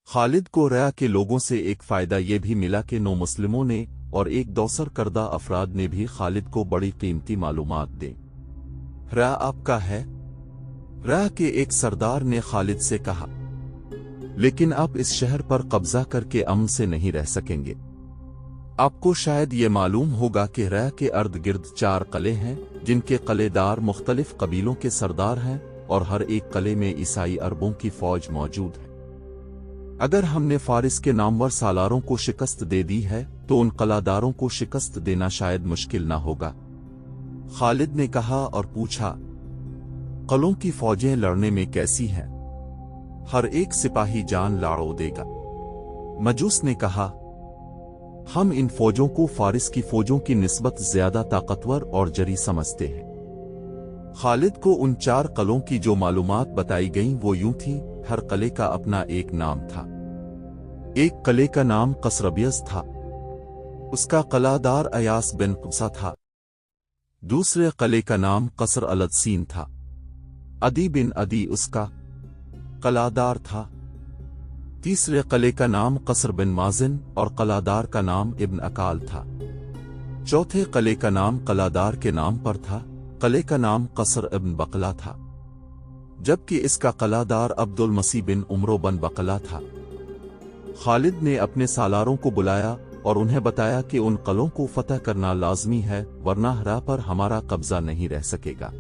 खालिद को रया के लोगों से एक फ़ायदा ये भी मिला कि 9 मुस्लिमों ने और एक दौसर करदा अफराद ने भी खालिद को बड़ी कीमती मालूमात दी। रया आपका है? रया के एक सरदार ने खालिद से कहा, लेकिन आप इस शहर पर कब्जा करके अमन से नहीं रह सकेंगे। आपको शायद ये मालूम होगा कि रया के अर्द गिर्द 4 किले हैं, जिनके किलेदार मुख्तलिफ कबीलों के सरदार हैं और हर एक किले में ईसाई अरबों की फौज मौजूद है। अगर हमने फारिस के नामवर सालारों को शिकस्त दे दी है तो उन कलादारों को शिकस्त देना शायद मुश्किल ना होगा। खालिद ने कहा और पूछा, कलों की फौजें लड़ने में कैसी हैं? हर एक सिपाही जान लाड़ो देगा। मजूस ने कहा, हम इन फौजों को फारिस की फौजों की निस्बत ज्यादा ताकतवर और जरी समझते हैं। खालिद को उन 4 कलों की जो मालूमात बताई गईं वो यूं थी, हर किले का अपना एक नाम था। एक किले का नाम कसरबियस था, उसका कलादार अयास बिन कुसा था। दूसरे किले का नाम कसर अलदसीन था, अदी बिन अदी उसका कलादार था। तीसरे किले का नाम कसर बिन माजिन और कलादार का नाम इब्न अकाल था। चौथे किले का नाम कलादार के नाम पर था, किले का नाम कसर इब्न बकला था, जबकि इसका कलादार अब्दुल मसीह बिन उमरो बन बकला था। खालिद ने अपने सालारों को बुलाया और उन्हें बताया कि उन किलों को फतह करना लाजमी है, वरना रया पर हमारा कब्जा नहीं रह सकेगा।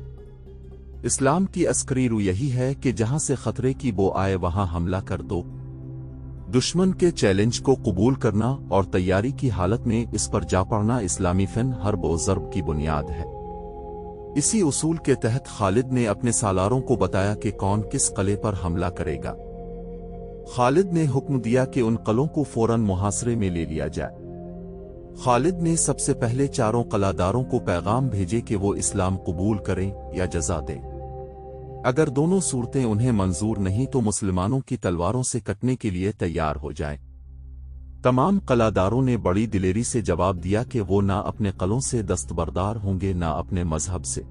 इस्लाम की अस्करी रूह यही है कि जहां से खतरे की बो आए वहां हमला कर दो। दुश्मन के चैलेंज को कबूल करना और तैयारी की हालत में इस पर जा पड़ना इस्लामी फन हर्ब व ज़र्ब की बुनियाद है। इसी उसूल के तहत खालिद ने अपने सालारों को बताया कि कौन किस किले पर हमला करेगा। खालिद ने हुक्म दिया कि उन किलों को फौरन मुहासरे में ले लिया जाए। खालिद ने सबसे पहले 4 कलादारों को पैगाम भेजे कि वो इस्लाम कबूल करें या जजा दें। अगर दोनों सूरतें उन्हें मंजूर नहीं तो मुसलमानों की तलवारों से कटने के लिए तैयार हो जाएं। तमाम कलादारों ने बड़ी दिलेरी से जवाब दिया कि वो ना अपने किलों से दस्तबरदार होंगे ना अपने मजहब से।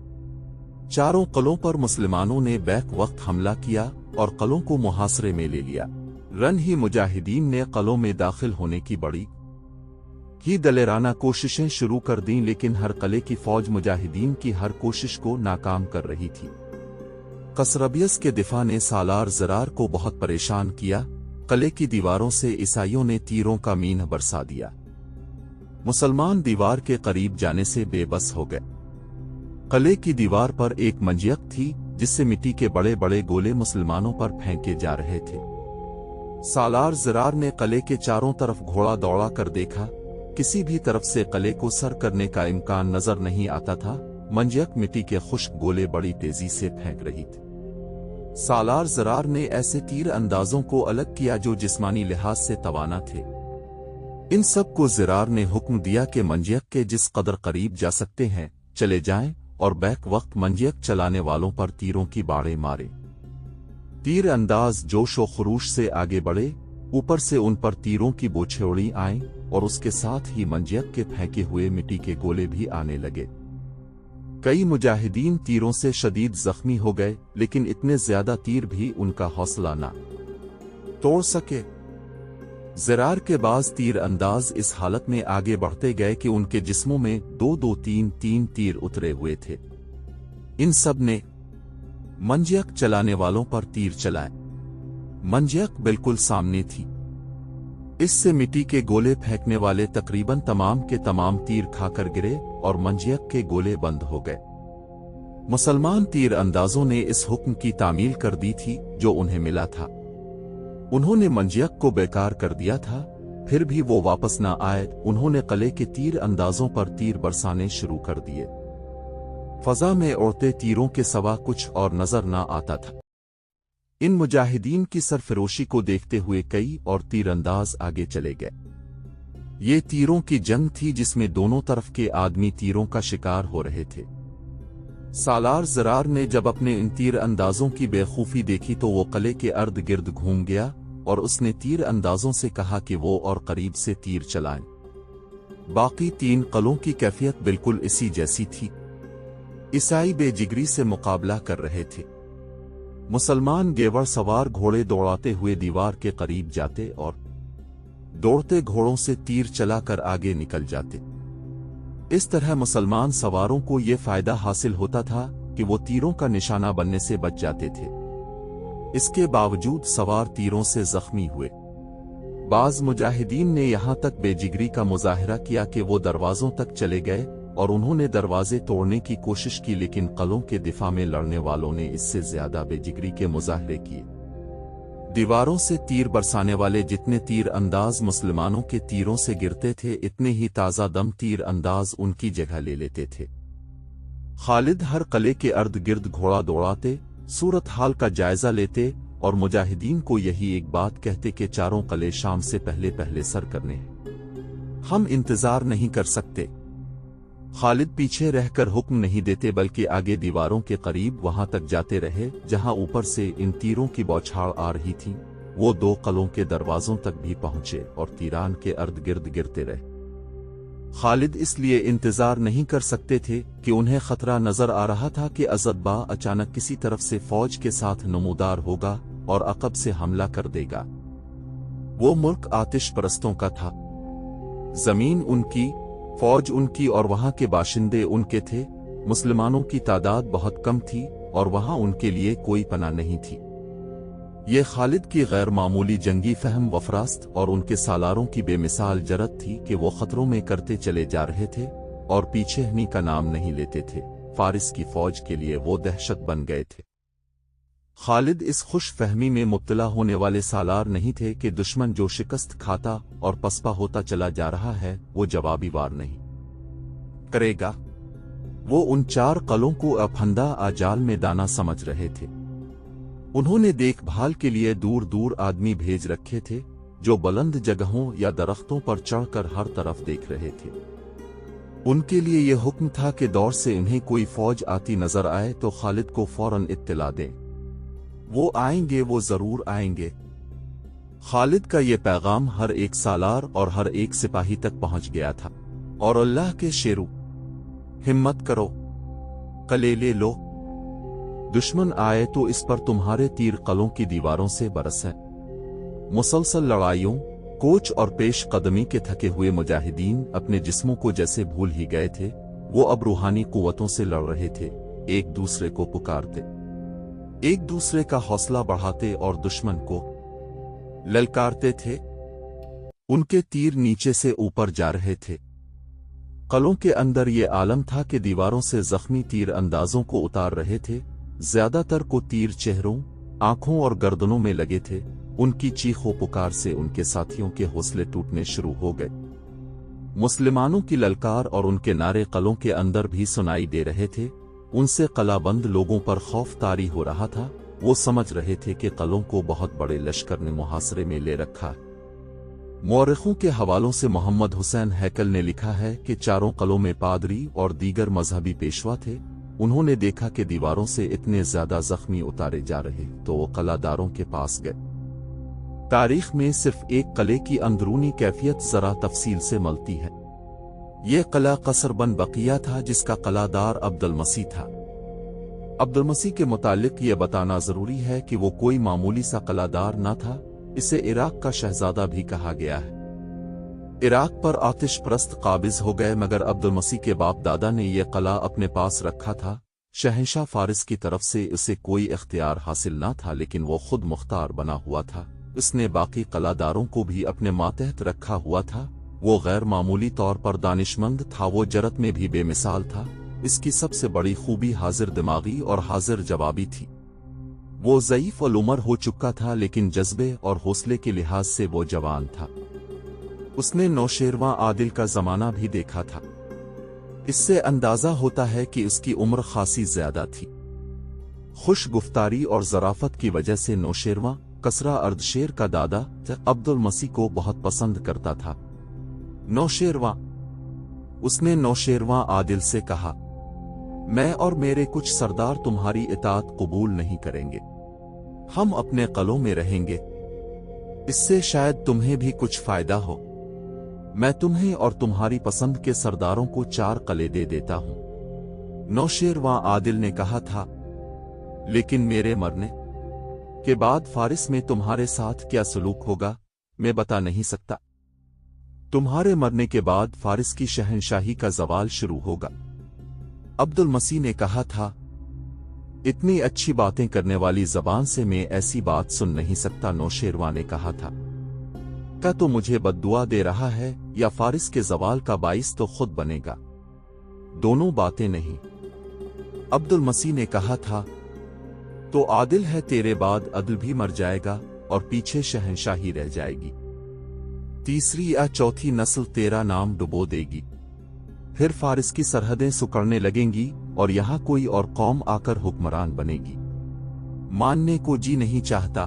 4 किलों पर मुसलमानों ने बैक वक्त हमला किया और किलों को मुहासरे में ले लिया। रन ही मुजाहिदीन ने किलों में दाखिल होने की बड़ी ही दलेराना कोशिशें शुरू कर दी, लेकिन हर किले की फौज मुजाहिदीन की हर कोशिश को नाकाम कर रही थी। कसरबियस के दिफा ने सालार ज़रार को बहुत परेशान किया। किले की दीवारों से ईसाइयों ने तीरों का मीन बरसा दिया। मुसलमान दीवार के करीब जाने से बेबस हो गए। किले की दीवार पर एक मंजियक थी जिससे मिट्टी के बड़े बड़े गोले मुसलमानों पर फेंके जा रहे थे। सालार ज़रार ने किले के चारों तरफ घोड़ा दौड़ा कर देखा, किसी भी तरफ से किले को सर करने का इम्कान नजर नहीं आता था। मंजियक मिट्टी के खुश्क गोले बड़ी तेजी से फेंक रही थी। सालार ज़रार ने ऐसे तीर अंदाजों को अलग किया जो जिस्मानी लिहाज से तवाना थे। इन सब को ज़रार ने हुक्म दिया कि मंजियक के जिस कदर करीब जा सकते हैं चले जाएं और बैक वक्त मंजियक चलाने वालों पर तीरों की बाड़ें मारे। तीर अंदाज जोश व खरूश से आगे बढ़े, ऊपर से उन पर तीरों की बोछेड़ी आए और उसके साथ ही मंजियक के फेंके हुए मिट्टी के गोले भी आने लगे। कई मुजाहिदीन तीरों से शदीद जख्मी हो गए, लेकिन इतने ज्यादा तीर भी उनका हौसला ना तोड़ सके। ज़रार के बाज तीर अंदाज इस हालत में आगे बढ़ते गए कि उनके जिस्मों में 2-2, 3-3 तीर उतरे हुए थे। इन सब ने मंजियक चलाने वालों पर तीर चलाए। मंजियक बिल्कुल सामने थी। इससे मिट्टी के गोले फेंकने वाले तकरीबन तमाम के तमाम तीर खाकर गिरे और मंजियक के गोले बंद हो गए। मुसलमान तीर अंदाजों ने इस हुक्म की तामील कर दी थी जो उन्हें मिला था। उन्होंने मंजियक को बेकार कर दिया था, फिर भी वो वापस न आए। उन्होंने किले के तीर अंदाजों पर तीर बरसाने शुरू कर दिए। फजा में उड़ते तीरों के सिवा कुछ और नजर न आता था। इन मुजाहिदीन की सरफरोशी को देखते हुए कई और तीरंदाज आगे चले गए। ये तीरों की जंग थी जिसमें दोनों तरफ के आदमी तीरों का शिकार हो रहे थे। सालार ज़रार ने जब अपने इन तीर अंदाजों की बेखूफी देखी तो वो किले के अर्द गिर्द घूम गया और उसने तीर अंदाजों से कहा कि वो और करीब से तीर चलाएं। बाकी 3 किलों की कैफियत बिल्कुल इसी जैसी थी। ईसाई बेजिगरी से मुकाबला कर रहे थे। मुसलमान गेवड़ सवार घोड़े दौड़ाते हुए दीवार के करीब जाते और दौड़ते घोड़ों से तीर चलाकर आगे निकल जाते। इस तरह मुसलमान सवारों को यह फायदा हासिल होता था कि वो तीरों का निशाना बनने से बच जाते थे। इसके बावजूद सवार तीरों से जख्मी हुए। बाज मुजाहिदीन ने यहां तक बेजिगरी का मुजाहिरा किया कि वो दरवाजों तक चले गए और उन्होंने दरवाजे तोड़ने की कोशिश की, लेकिन कलों के दिफा में लड़ने वालों ने इससे ज्यादा बेजिगरी के मुजाहरे किए। दीवारों से तीर बरसाने वाले जितने तीर अंदाज मुसलमानों के तीरों से गिरते थे, इतने ही ताजा दम तीर अंदाज उनकी जगह ले लेते थे। खालिद हर कले के अर्द गिर्द घोड़ा दौड़ाते, सूरत हाल का जायजा लेते और मुजाहिदीन को यही एक बात कहते कि चारों कले शाम से पहले पहले सर करने हैं, हम इंतजार नहीं कर सकते। खालिद पीछे रहकर हुक्म नहीं देते बल्कि आगे दीवारों के करीब वहां तक जाते रहे जहां ऊपर से इन तीरों की बौछार आ रही थी। वो 2 कलों के दरवाजों तक भी पहुंचे और तीरान के अर्द गिर्द गिरते रहे। खालिद इसलिए इंतजार नहीं कर सकते थे कि उन्हें खतरा नजर आ रहा था कि अज़दबा अचानक किसी तरफ से फौज के साथ नमूदार होगा और अकब से हमला कर देगा। वो मुल्क आतिश परस्तों का था, जमीन उनकी, फौज उनकी और वहां के बाशिंदे उनके थे। मुसलमानों की तादाद बहुत कम थी और वहां उनके लिए कोई पनाह नहीं थी। ये खालिद की गैर मामूली जंगी फहम वफरास्त और उनके सालारों की बेमिसाल जरत थी कि वो खतरों में करते चले जा रहे थे और पीछे हटने का नाम नहीं लेते थे। फारिस की फौज के लिए वो दहशत बन गए थे। खालिद इस खुश फहमी में मुब्तला होने वाले सालार नहीं थे कि दुश्मन जो शिकस्त खाता और पसपा होता चला जा रहा है वो जवाबी वार नहीं करेगा। वो उन 4 कलों को अफंदा आजाल में दाना समझ रहे थे। उन्होंने देखभाल के लिए दूर दूर आदमी भेज रखे थे जो बुलंद जगहों या दरख्तों पर चढ़कर हर तरफ देख रहे थे। उनके लिए यह हुक्म था कि दौर से इन्हें कोई फौज आती नजर आए तो खालिद को फौरन इत्तला दें। वो आएंगे, वो जरूर आएंगे। खालिद का ये पैगाम हर एक सालार और हर एक सिपाही तक पहुंच गया था। और अल्लाह के शेरू, हिम्मत करो, कले ले लो। दुश्मन आए तो इस पर तुम्हारे तीर कलों की दीवारों से बरसें। मुसलसल लड़ाइयों, कोच और पेश कदमी के थके हुए मुजाहिदीन अपने जिस्मों को जैसे भूल ही गए थे। वो अब रूहानी कुव्वतों से लड़ रहे थे, एक दूसरे को पुकारते, एक दूसरे का हौसला बढ़ाते और दुश्मन को ललकारते थे। उनके तीर नीचे से ऊपर जा रहे थे। कलों के अंदर ये आलम था कि दीवारों से जख्मी तीर अंदाजों को उतार रहे थे। ज्यादातर को तीर चेहरों, आंखों और गर्दनों में लगे थे। उनकी चीखों पुकार से उनके साथियों के हौसले टूटने शुरू हो गए। मुसलमानों की ललकार और उनके नारे कलों के अंदर भी सुनाई दे रहे थे। उनसे कलाबंद लोगों पर खौफ तारी हो रहा था। वो समझ रहे थे कि कलों को बहुत बड़े लश्कर ने मुहासरे में ले रखा। मौरखों के हवालों से मोहम्मद हुसैन हैकल ने लिखा है कि 4 कलों में पादरी और दीगर मजहबी पेशवा थे। उन्होंने देखा कि दीवारों से इतने ज्यादा जख्मी उतारे जा रहे तो वो कलादारों के पास गए। तारीख में सिर्फ एक कले की अंदरूनी कैफियत जरा तफसील से मिलती है। यह कला कसर बन बकिया था जिसका कलादार अब्दुल मसीह था। अब्दुल मसीह के मुतालिक यह बताना जरूरी है कि वो कोई मामूली सा कलादार न था। इसे इराक का शहजादा भी कहा गया है। इराक पर आतिश परस्त काबिज हो गए मगर अब्दुल मसीह के बाप दादा ने यह कला अपने पास रखा था। शहंशाह फारिस की तरफ से उसे कोई इख्तियार हासिल न था, लेकिन वो खुद मुख्तार बना हुआ था। उसने बाकी कलादारों को भी अपने मातहत रखा हुआ था। वो गैर मामूली तौर पर दानिशमंद था। वो जरत में भी बेमिसाल था। इसकी सबसे बड़ी खूबी हाजिर दिमागी और हाजिर जवाबी थी। वो ज़ईफ और उमर हो चुका था, लेकिन जज्बे और हौसले के लिहाज से वो जवान था। उसने नौशेरवां आदिल का जमाना भी देखा था। इससे अंदाजा होता है कि उसकी उम्र खासी ज्यादा थी। खुश गुफ्तारी और जराफत की वजह से नौशेरवां कसरा अर्दशेर का दादा अब्दुल मसीह को बहुत पसंद करता था। नौशेरवां, उसने नौशेरवां आदिल से कहा, मैं और मेरे कुछ सरदार तुम्हारी इताअत कबूल नहीं करेंगे। हम अपने कलों में रहेंगे। इससे शायद तुम्हें भी कुछ फायदा हो। मैं तुम्हें और तुम्हारी पसंद के सरदारों को 4 कले दे देता हूं। नौशेरवां आदिल ने कहा था, लेकिन मेरे मरने के बाद फारिस में तुम्हारे साथ क्या सलूक होगा मैं बता नहीं सकता। तुम्हारे मरने के बाद फारिस की शहंशाही का ज़वाल शुरू होगा। अब्दुल मसीह ने कहा था, इतनी अच्छी बातें करने वाली ज़बान से मैं ऐसी बात सुन नहीं सकता। नौशेरवा ने कहा था, क्या तो मुझे बद्दुआ दे रहा है या फारिस के ज़वाल का बाइस तो खुद बनेगा? दोनों बातें नहीं। अब्दुल मसीह ने कहा था, तो आदिल है, तेरे बाद अदल भी मर जाएगा और पीछे शहंशाही रह जाएगी। तीसरी या चौथी नस्ल तेरा नाम डुबो देगी। फिर फारिस की सरहदें सुकड़ने लगेंगी और यहां कोई और कौम आकर हुक्मरान बनेगी। मानने को जी नहीं चाहता।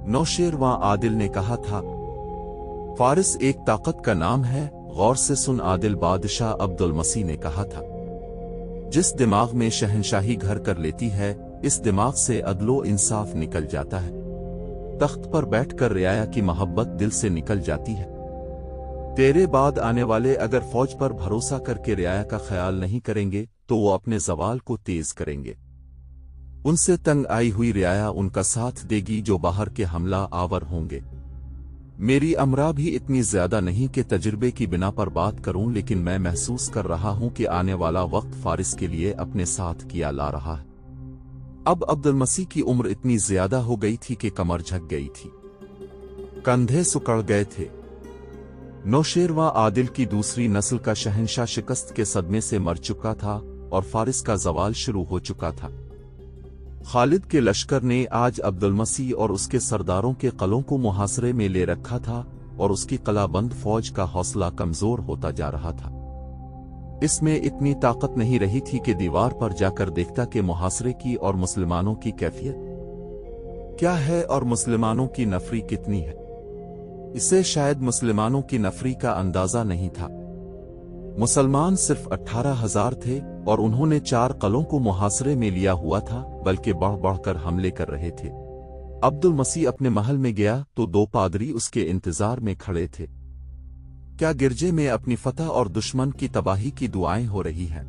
नौशेरवा आदिल ने कहा था, फारिस एक ताकत का नाम है, गौर से सुन आदिल बादशाह। अब्दुल मसीह ने कहा था, जिस दिमाग में शहंशाही घर कर लेती है, इस दिमाग से अदलो इंसाफ निकल जाता है। तख्त पर बैठकर रियाया की मोहब्बत दिल से निकल जाती है। तेरे बाद आने वाले अगर फौज पर भरोसा करके रियाया का ख्याल नहीं करेंगे तो वो अपने ज़वाल को तेज करेंगे। उनसे तंग आई हुई रियाया उनका साथ देगी जो बाहर के हमला आवर होंगे। मेरी अमरा भी इतनी ज्यादा नहीं कि तजुर्बे की बिना पर बात करूं, लेकिन मैं महसूस कर रहा हूं कि आने वाला वक्त फारिस के लिए अपने साथ किया ला रहा है। अब अब्दुल मसीह की उम्र इतनी ज्यादा हो गई थी कि कमर झक गई थी, कंधे सुकड़ गए थे। नौशेरवा आदिल की दूसरी नस्ल का शहंशाह शिकस्त के सदमे से मर चुका था और फारिस का ज़वाल शुरू हो चुका था। खालिद के लश्कर ने आज अब्दुल मसीह और उसके सरदारों के कलों को मुहासरे में ले रखा था और उसकी कलाबंद फौज का हौसला कमजोर होता जा रहा था। इसमें इतनी ताकत नहीं रही थी कि दीवार पर जाकर देखता कि मुहासरे की और मुसलमानों की कैफियत क्या है और मुसलमानों की नफरी कितनी है। इसे शायद मुसलमानों की नफरी का अंदाजा नहीं था। मुसलमान सिर्फ 18,000 थे और उन्होंने 4 कलों को मुहासरे में लिया हुआ था, बल्कि बढ़ बढ़कर हमले कर रहे थे। अब्दुल मसीह अपने महल में गया तो 2 पादरी उसके इंतजार में खड़े थे। क्या गिरजे में अपनी फतह और दुश्मन की तबाही की दुआएं हो रही हैं?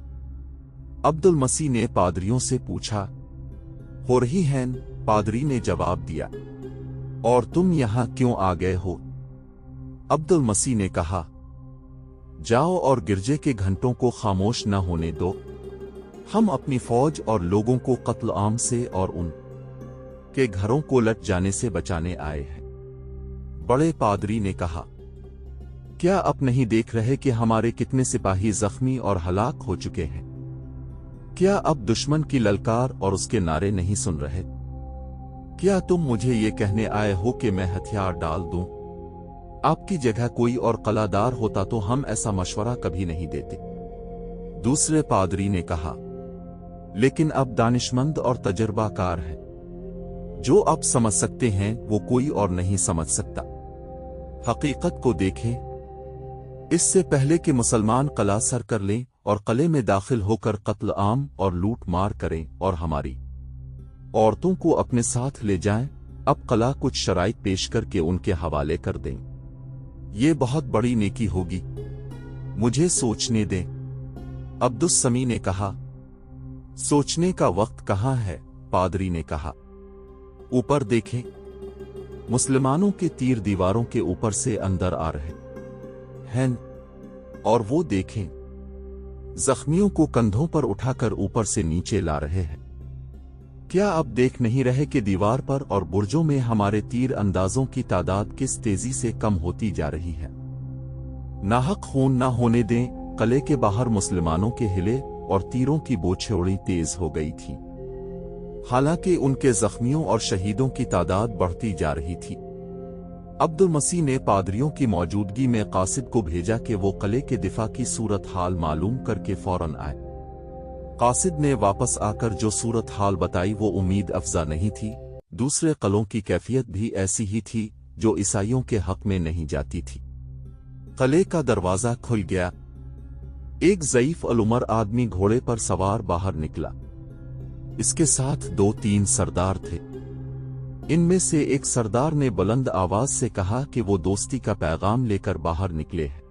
अब्दुल मसीह ने पादरियों से पूछा। हो रही हैं, पादरी ने जवाब दिया। और तुम यहां क्यों आ गए हो? अब्दुल मसीह ने कहा, जाओ और गिरजे के घंटों को खामोश न होने दो। हम अपनी फौज और लोगों को कत्ल आम से और उन के घरों को लट जाने से बचाने आए हैं। बड़े पादरी ने कहा, क्या अब नहीं देख रहे कि हमारे कितने सिपाही जख्मी और हलाक हो चुके हैं? क्या अब दुश्मन की ललकार और उसके नारे नहीं सुन रहे? क्या तुम मुझे ये कहने आए हो कि मैं हथियार डाल दूं? आपकी जगह कोई और कलादार होता तो हम ऐसा मशवरा कभी नहीं देते। दूसरे पादरी ने कहा, लेकिन अब दानिशमंद और तजर्बाकार हैं। जो अब समझ सकते हैं वो कोई और नहीं समझ सकता। हकीकत को देखें। इससे पहले कि मुसलमान कला सर कर लें और कले में दाखिल होकर कत्ल आम और लूट मार करें और हमारी औरतों को अपने साथ ले जाएं, अब कला कुछ शराइत पेश करके उनके हवाले कर दें। ये बहुत बड़ी नेकी होगी। मुझे सोचने दें। अब्दुस समी ने कहा, सोचने का वक्त कहाँ है? पादरी ने कहा, ऊपर देखें। मुसलमानों के तीर दीवारों के ऊपर से अंदर आ रहे हैं और वो देखें, जख्मियों को कंधों पर उठाकर ऊपर से नीचे ला रहे हैं। क्या अब देख नहीं रहे कि दीवार पर और बुर्जों में हमारे तीर अंदाजों की तादाद किस तेजी से कम होती जा रही है? नाहक खून न होने दें। कले के बाहर मुसलमानों के हिले और तीरों की बोछड़ी तेज हो गई थी, हालांकि उनके जख्मियों और शहीदों की तादाद बढ़ती जा रही थी। अब्दुल मसीह ने पादरियों की मौजूदगी में कासिद को भेजा कि वो कले के दिफा की सूरत हाल मालूम करके फौरन आए। कासिद ने वापस आकर जो सूरत हाल बताई वो उम्मीद अफजा नहीं थी। दूसरे कलों की कैफियत भी ऐसी ही थी जो ईसाइयों के हक में नहीं जाती थी। कले का दरवाजा खुल गया। एक ज़ईफ अलउमर आदमी घोड़े पर सवार बाहर निकला। इसके साथ 2-3 सरदार थे। इनमें से एक सरदार ने बुलंद आवाज से कहा कि वो दोस्ती का पैगाम लेकर बाहर निकले हैं।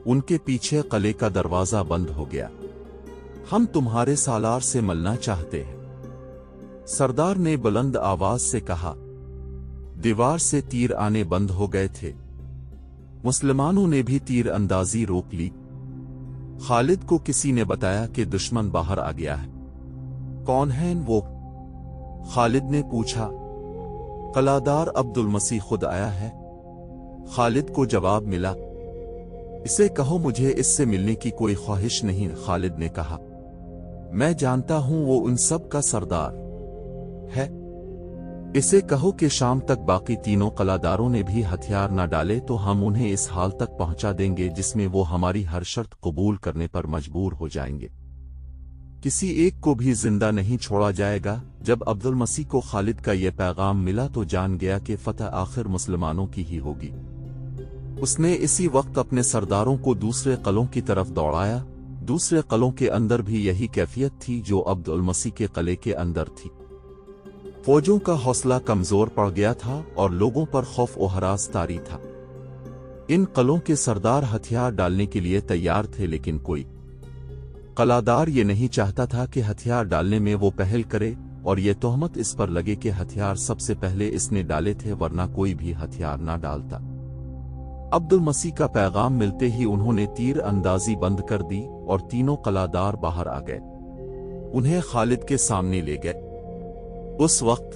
उनके पीछे कले का दरवाजा बंद हो गया। हम तुम्हारे सालार से मिलना चाहते हैं। सरदार ने बुलंद आवाज से कहा। दीवार से तीर आने बंद हो गए थे। मुसलमानों ने भी तीर अंदाजी रोक ली। खालिद को किसी ने बताया कि दुश्मन बाहर आ गया है। कौन है वो? खालिद ने पूछा। कलादार अब्दुल मसीह खुद आया है। खालिद को जवाब मिला। इसे कहो मुझे इससे मिलने की कोई ख्वाहिश नहीं। खालिद ने कहा, मैं जानता हूं वो उन सब का सरदार है। इसे कहो कि शाम तक बाकी तीनों कलादारों ने भी हथियार न डाले तो हम उन्हें इस हाल तक पहुंचा देंगे जिसमें वो हमारी हर शर्त कबूल करने पर मजबूर हो जाएंगे। किसी एक को भी जिंदा नहीं छोड़ा जाएगा। जब अब्दुल मसीह को खालिद का यह पैगाम मिला तो जान गया कि फतह आखिर मुसलमानों की ही होगी। उसने इसी वक्त अपने सरदारों को दूसरे कलों की तरफ दौड़ाया। दूसरे कलों के अंदर भी यही कैफियत थी जो अब्दुल मसीह के कले के अंदर थी। फौजों का हौसला कमजोर पड़ गया था और लोगों पर खौफ और हरास तारी था। इन कलों के सरदार हथियार डालने के लिए तैयार थे, लेकिन कोई कलादार ये नहीं चाहता था कि हथियार डालने में वो पहल करे और ये तोहमत इस पर लगे कि हथियार सबसे पहले इसने डाले थे, वरना कोई भी हथियार ना डालता। अब्दुल मसीह का पैगाम मिलते ही उन्होंने तीर अंदाजी बंद कर दी और तीनों कलादार बाहर आ गए। उन्हें खालिद के सामने ले गए। उस वक्त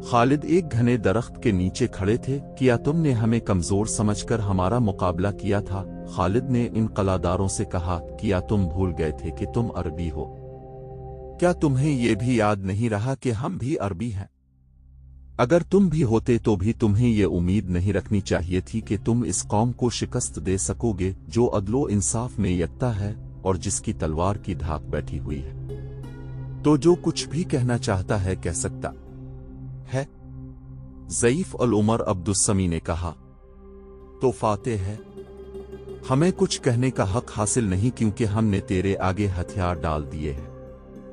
खालिद एक घने दरख्त के नीचे खड़े थे। क्या तुमने हमें कमजोर समझकर हमारा मुकाबला किया था? खालिद ने इन कलादारों से कहा, क्या तुम भूल गए थे कि तुम अरबी हो? क्या तुम्हें यह भी याद नहीं रहा कि हम भी अरबी हैं? अगर तुम भी होते तो भी तुम्हें यह उम्मीद नहीं रखनी चाहिए थी कि तुम इस कौम को शिकस्त दे सकोगे जो अदलो इंसाफ में यकता है और जिसकी तलवार की धाक बैठी हुई है। तो जो कुछ भी कहना चाहता है कह सकता है। ज़ईफ अल उमर अब्दुस्समी ने कहा, तो फातेह है, हमें कुछ कहने का हक हासिल नहीं क्योंकि हमने तेरे आगे हथियार डाल दिए हैं।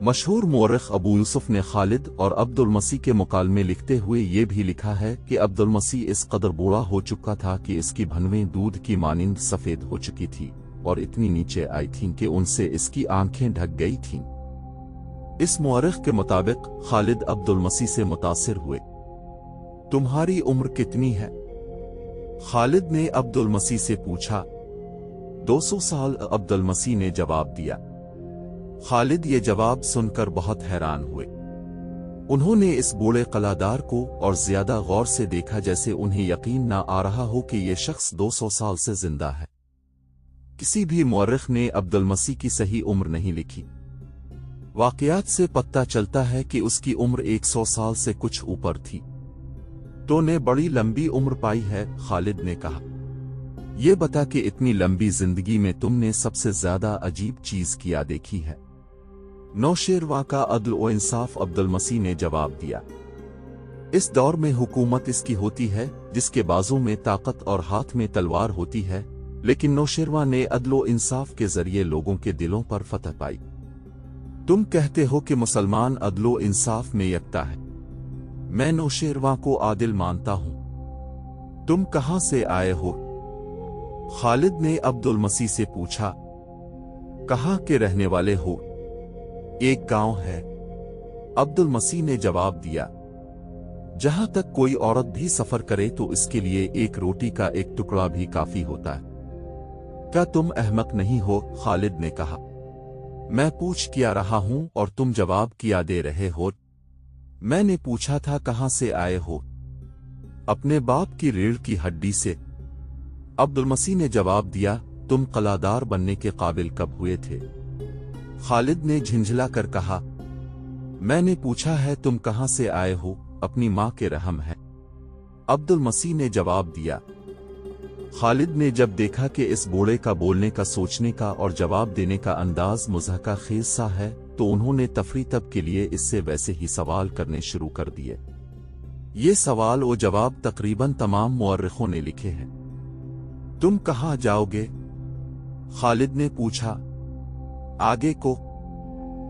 मशहूर मौरख अबू यूसुफ ने खालिद और अब्दुल मसीह के मुकालमे लिखते हुए ये भी लिखा है कि अब्दुल मसीह इस कदर बूढ़ा हो चुका था कि इसकी भनवें दूध की मानिंद सफेद हो चुकी थी और इतनी नीचे आई थीं कि उनसे इसकी आंखें ढक गई थीं। इस मौरख के मुताबिक खालिद अब्दुल मसीह से मुतासिर हुए। तुम्हारी उम्र कितनी है? खालिद ने अब्दुल मसीह से पूछा। 200 साल, अब्दुल मसीह ने जवाब दिया। खालिद ये जवाब सुनकर बहुत हैरान हुए। उन्होंने इस बूढ़े कलादार को और ज्यादा गौर से देखा जैसे उन्हें यकीन ना आ रहा हो कि यह शख्स 200 साल से जिंदा है। किसी भी मौरख ने अब्दुल मसीह की सही उम्र नहीं लिखी। वाकयात से पता चलता है कि उसकी उम्र 100 साल से कुछ ऊपर थी। तो ने बड़ी लंबी उम्र पाई है, खालिद ने कहा। ये बता कि इतनी लंबी जिंदगी में तुमने सबसे ज्यादा अजीब चीज क्या देखी है? नौशेरवा का अदल व इंसाफ, अब्दुल मसीह ने जवाब दिया। इस दौर में हुकूमत इसकी होती है जिसके बाजू में ताकत और हाथ में तलवार होती है, लेकिन नौशेरवा ने अदल व इंसाफ के जरिए लोगों के दिलों पर फतह पाई। तुम कहते हो कि मुसलमान अदल व इंसाफ में यकता है। मैं नौशेरवा को आदिल मानता हूं। तुम कहां से आए हो? खालिद ने अब्दुल मसीह से पूछा। कहां के रहने वाले हो? एक गांव है, अब्दुल मसीह ने जवाब दिया। जहां तक कोई औरत भी सफर करे तो इसके लिए एक रोटी का एक टुकड़ा भी काफी होता है। क्या तुम अहमक नहीं हो? खालिद ने कहा। मैं पूछ क्या रहा हूं और तुम जवाब क्या दे रहे हो? मैंने पूछा था कहां से आए हो? अपने बाप की रीढ़ की हड्डी से। अब्दुल मसीह ने जवाब दिया। तुम कलादार बनने के काबिल कब हुए थे? खालिद ने झिंझला कर कहा। मैंने पूछा है तुम कहां से आए हो? अपनी मां के रहम है, अब्दुल मसीह ने जवाब दिया। खालिद ने जब देखा कि इस बूढ़े का बोलने का, सोचने का और जवाब देने का अंदाज मुज़हका खेज सा है, तो उन्होंने तफरीतब के लिए इससे वैसे ही सवाल करने शुरू कर दिए। ये सवाल और जवाब तकरीबन तमाम मुअर्रिखों ने लिखे हैं। तुम कहां जाओगे? खालिद ने पूछा। आगे को,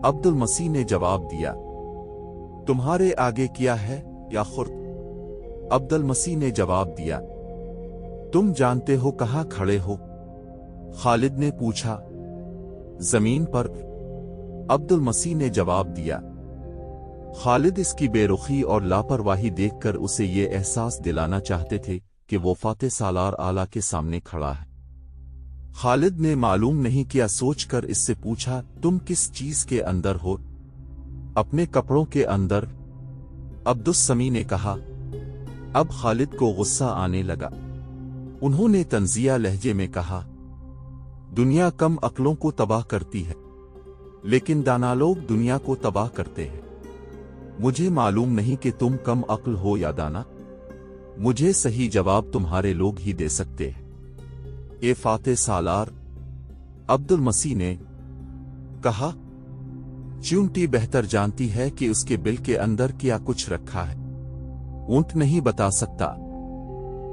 अब्दुल मसीह ने जवाब दिया। तुम्हारे आगे क्या है या खुर्द? अब्दुल मसीह ने जवाब दिया। तुम जानते हो कहां खड़े हो? खालिद ने पूछा। जमीन पर, अब्दुल मसीह ने जवाब दिया। खालिद इसकी बेरुखी और लापरवाही देखकर उसे ये एहसास दिलाना चाहते थे कि वो फातेह सालार आला के सामने खड़ा है। खालिद ने मालूम नहीं किया सोचकर इससे पूछा, तुम किस चीज के अंदर हो? अपने कपड़ों के अंदर, अब्दुस समी ने कहा। अब खालिद को गुस्सा आने लगा। उन्होंने तंजिया लहजे में कहा, दुनिया कम अक्लों को तबाह करती है, लेकिन दाना लोग दुनिया को तबाह करते हैं। मुझे मालूम नहीं कि तुम कम अक्ल हो या दाना। मुझे सही जवाब तुम्हारे लोग ही दे सकते हैं। ए फातेह सालार, अब्दुल मसीह ने कहा, चींटी बेहतर जानती है कि उसके बिल के अंदर क्या कुछ रखा है, ऊंट नहीं बता सकता।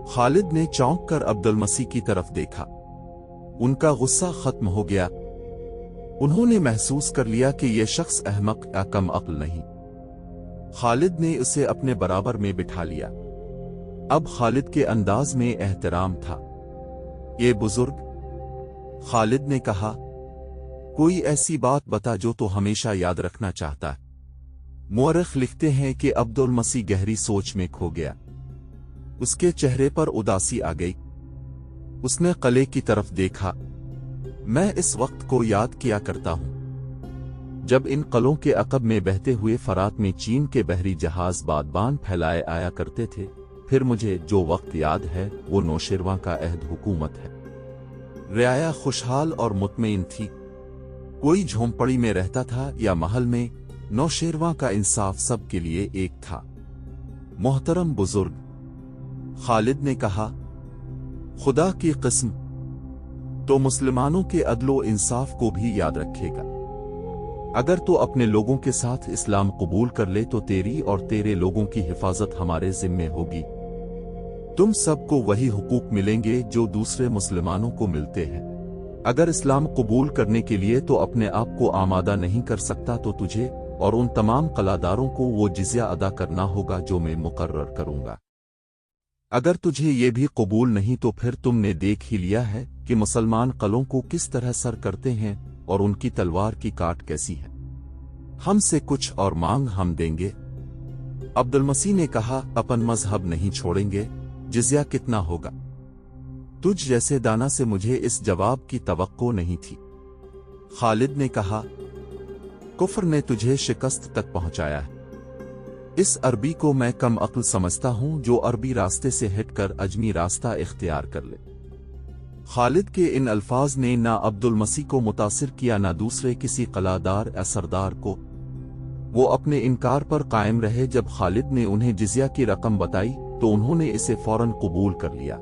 खालिद ने चौंक कर अब्दुल मसीह की तरफ देखा। उनका गुस्सा खत्म हो गया। उन्होंने महसूस कर लिया कि यह शख्स अहमक या कम अक्ल नहीं। खालिद ने उसे अपने बराबर में बिठा लिया। अब खालिद के अंदाज में एहतराम था। ये बुजुर्ग, खालिद ने कहा, कोई ऐसी बात बता जो तो हमेशा याद रखना चाहता है। मुअर्रिख लिखते हैं कि अब्दुल मसीह गहरी सोच में खो गया। उसके चेहरे पर उदासी आ गई। उसने कले की तरफ देखा। मैं इस वक्त को याद किया करता हूं जब इन कलों के अकब में बहते हुए फरात में चीन के बहरी जहाज बादबान फैलाए आया करते थे। फिर मुझे जो वक्त याद है वो नौशेरवां का अहद हुकूमत है। रियाया खुशहाल और मुतमईन थी। कोई झोंपड़ी में रहता था या महल में, नौशेरवां का इंसाफ सब के लिए एक था। मोहतरम बुजुर्ग, खालिद ने कहा, खुदा की कसम, तो मुसलमानों के अदलो इंसाफ को भी याद रखेगा। अगर तो अपने लोगों के साथ इस्लाम कबूल कर ले तो तेरी और तेरे लोगों की हिफाजत हमारे जिम्मे होगी। तुम सबको वही हुकूक मिलेंगे जो दूसरे मुसलमानों को मिलते हैं। अगर इस्लाम कबूल करने के लिए तो अपने आप को आमादा नहीं कर सकता तो तुझे और उन तमाम कलादारों को वो जिज़्या अदा करना होगा जो मैं मुकर्रर करूंगा। अगर तुझे ये भी कबूल नहीं तो फिर तुमने देख ही लिया है कि मुसलमान कलों को किस तरह सर करते हैं और उनकी तलवार की काट कैसी है। हमसे कुछ और मांग, हम देंगे। अब्दुल मसीह ने कहा, अपन मजहब नहीं छोड़ेंगे। जिज़्या कितना होगा? तुझ जैसे दाना से मुझे इस जवाब की तवक्को नहीं थी। खालिद ने कहा, कुफ्र ने तुझे शिकस्त तक पहुंचाया है। इस अरबी को मैं कम अक्ल समझता हूं जो अरबी रास्ते से हटकर अजमी रास्ता इख्तियार कर ले। खालिद के इन अल्फाज ने ना अब्दुल मसीह को मुतासिर किया ना दूसरे किसी कलादार या सरदार को। वो अपने इनकार पर कायम रहे। जब खालिद ने उन्हें जिज़्या की रकम बताई तो उन्होंने इसे फौरन कबूल कर लिया।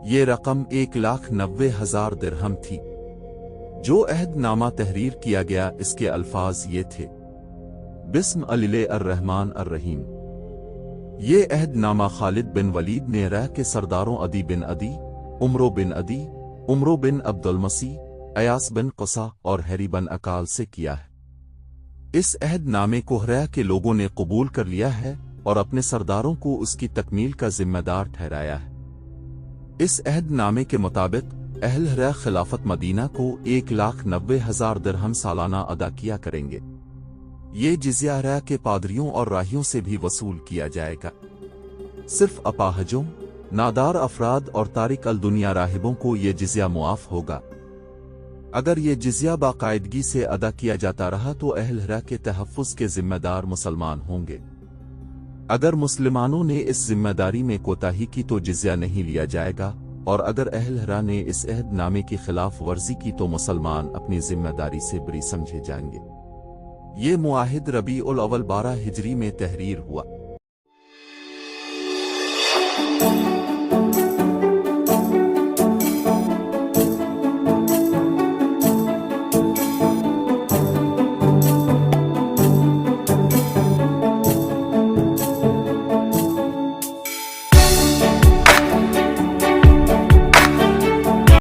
ये रकम 1,90,000 दिरहम थी। जो अहदनामा तहरीर किया गया इसके अल्फाज ये थे, बिस्म अलिले अर्रहमान अर्रहीम। ये अहदनामा खालिद बिन वलीद ने रह के सरदारों अदी बिन अदी, उमरो बिन अदी, उमरो बिन अब्दुल मसीह, अयास बिन क़ुसा और हैरी बिन अकाल से किया है। इस अहदनामे को हरया के लोगों ने कबूल कर लिया है और अपने सरदारों को उसकी तकमील का जिम्मेदार ठहराया है। इस अहदनामे के मुताबिक अहल हरया खिलाफत मदीना को 1,90,000 दिरहम सालाना अदा किया करेंगे। ये जिज़्या हरया के पादरियों और राहियों से भी वसूल किया जाएगा। सिर्फ अपाहजों, नादार अफराद और तारिक अल दुनिया राहिबों को ये जिज़्या मुआफ होगा। अगर ये जिज़्या बाकायदगी से अदा किया जाता रहा तो अहल हरा के तहफ़्फ़ुज़ के जिम्मेदार मुसलमान होंगे। अगर मुसलमानों ने इस जिम्मेदारी में कोताही की तो जिज़्या नहीं लिया जाएगा, और अगर अहल हरा ने इस अहदनामे की खिलाफ वर्जी की तो मुसलमान अपनी जिम्मेदारी से बरी समझे जाएंगे। ये मुआहिद रबी उल अव्वल 12 हिजरी में तहरीर हुआ।